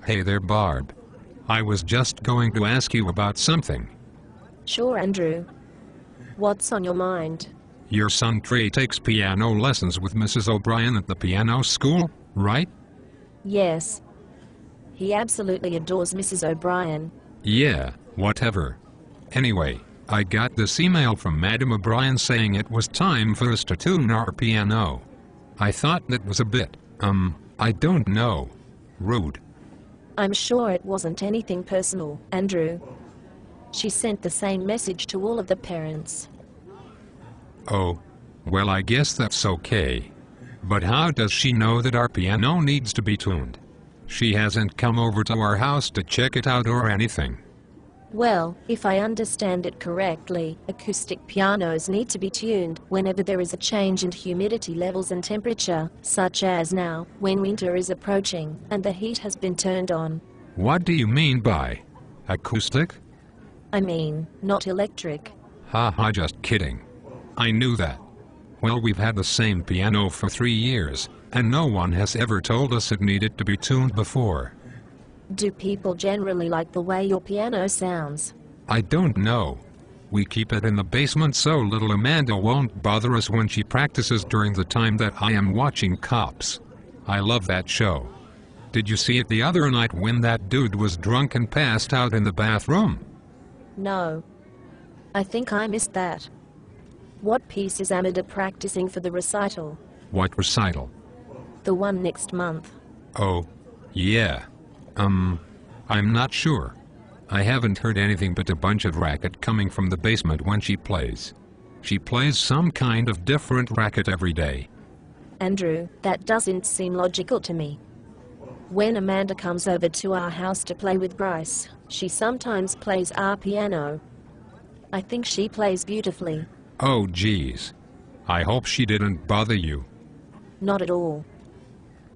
Hey there, Barb. I was just going to ask you about something. Sure, Andrew. What's on your mind? Your son Trey takes piano lessons with Mrs. O'Brien at the piano school, right? Yes. He absolutely adores Mrs. O'Brien. Yeah, whatever. Anyway, I got this email from Madam O'Brien saying it was time for us to tune our piano. I thought that was a bit, I don't know, rude. I'm sure it wasn't anything personal, Andrew. She sent the same message to all of the parents. Oh, well, I guess that's okay. But how does she know that our piano needs to be tuned? She hasn't come over to our house to check it out or anything. Well, if I understand it correctly, acoustic pianos need to be tuned whenever there is a change in humidity levels and temperature, such as now, when winter is approaching and the heat has been turned on. What do you mean by acoustic? I mean, not electric. Haha, just kidding. I knew that. Well, we've had the same piano for 3 years, and no one has ever told us it needed to be tuned before. Do people generally like the way your piano sounds? I don't know. We keep it in the basement so little Amanda won't bother us when she practices during the time that I am watching Cops. I love that show. Did you see it the other night when that dude was drunk and passed out in the bathroom? No. I think I missed that. What piece is Amanda practicing for the recital? What recital? The one next month. Oh, yeah. I'm not sure. I haven't heard anything but a bunch of racket coming from the basement when she plays. She plays some kind of different racket every day. Andrew, that doesn't seem logical to me. When Amanda comes over to our house to play with Bryce, she sometimes plays our piano. I think she plays beautifully. Oh geez. I hope she didn't bother you. Not at all.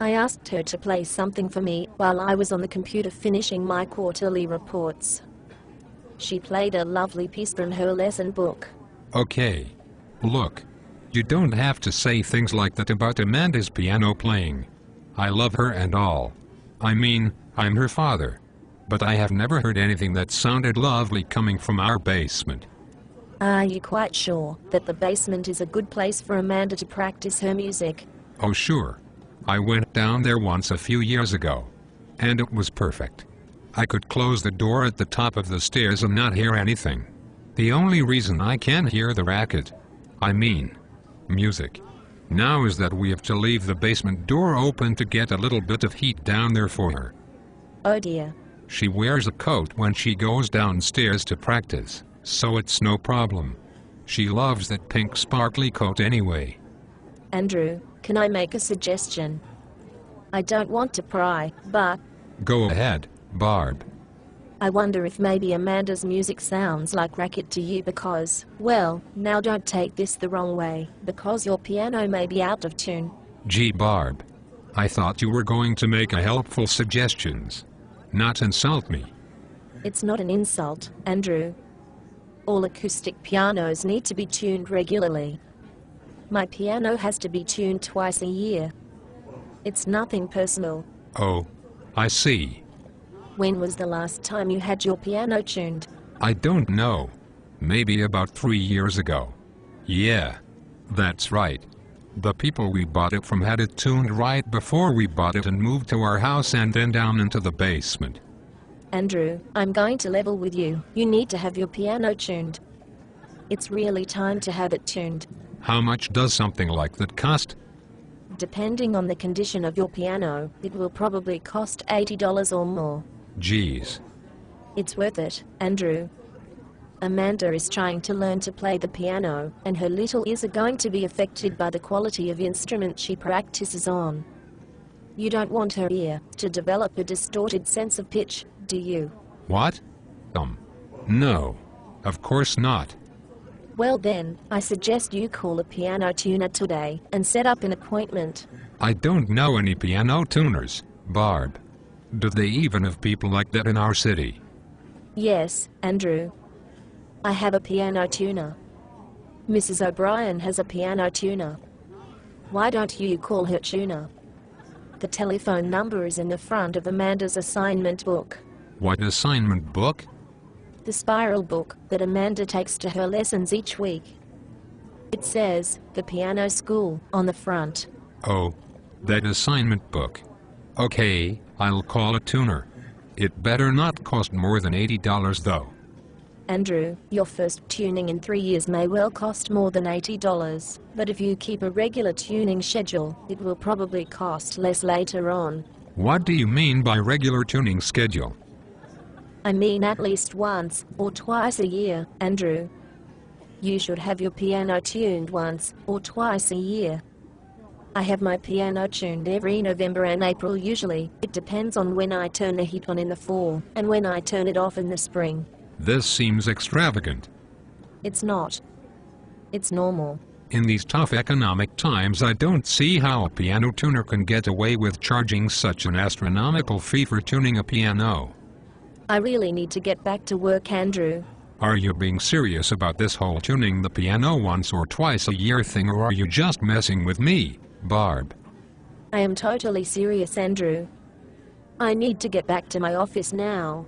I asked her to play something for me while I was on the computer finishing my quarterly reports. She played a lovely piece from her lesson book. Okay. Look. You don't have to say things like that about Amanda's piano playing. I love her and all. I mean, I'm her father. But I have never heard anything that sounded lovely coming from our basement. Are you quite sure that the basement is a good place for Amanda to practice her music? Oh sure. I went down there once a few years ago. And it was perfect. I could close the door at the top of the stairs and not hear anything. The only reason I can hear the racket, music, now is that we have to leave the basement door open to get a little bit of heat down there for her. Oh dear. She wears a coat when she goes downstairs to practice, so it's no problem. She loves that pink sparkly coat anyway. Andrew, can I make a suggestion? I don't want to pry, but... Go ahead, Barb. I wonder if maybe Amanda's music sounds like racket to you because, well, now don't take this the wrong way, because your piano may be out of tune. Gee, Barb. I thought you were going to make a helpful suggestions, not insult me. It's not an insult, Andrew. All acoustic pianos need to be tuned regularly. My piano has to be tuned twice a year. It's nothing personal. Oh, I see. When was the last time you had your piano tuned? I don't know. Maybe about 3 years ago. Yeah, that's right. The people we bought it from had it tuned right before we bought it and moved to our house and then down into the basement. Andrew, I'm going to level with you. You need to have your piano tuned. It's really time to have it tuned. How much does something like that cost? Depending on the condition of your piano, it will probably cost $80 or more. Geez. It's worth it, Andrew. Amanda is trying to learn to play the piano, and her little ears are going to be affected by the quality of instrument she practices on. You don't want her ear to develop a distorted sense of pitch, do you? What? No. Of course not. Well then, I suggest you call a piano tuner today and set up an appointment. I don't know any piano tuners, Barb. Do they even have people like that in our city? Yes, Andrew. I have a piano tuner. Mrs. O'Brien has a piano tuner. Why don't you call her tuner? The telephone number is in the front of Amanda's assignment book. What assignment book? The spiral book that Amanda takes to her lessons each week. It says, "The Piano School," on the front. Oh, that assignment book. Okay, I'll call a tuner. It better not cost more than $80 though. Andrew, your first tuning in 3 years may well cost more than $80, but if you keep a regular tuning schedule, it will probably cost less later on. What do you mean by regular tuning schedule? I mean at least once or twice a year, Andrew. You should have your piano tuned once or twice a year. I have my piano tuned every November and April usually. It depends on when I turn the heat on in the fall and when I turn it off in the spring. This seems extravagant. It's not. It's normal. In these tough economic times, I don't see how a piano tuner can get away with charging such an astronomical fee for tuning a piano. I really need to get back to work, Andrew. Are you being serious about this whole tuning the piano once or twice a year thing, or are you just messing with me, Barb? I am totally serious, Andrew. I need to get back to my office now.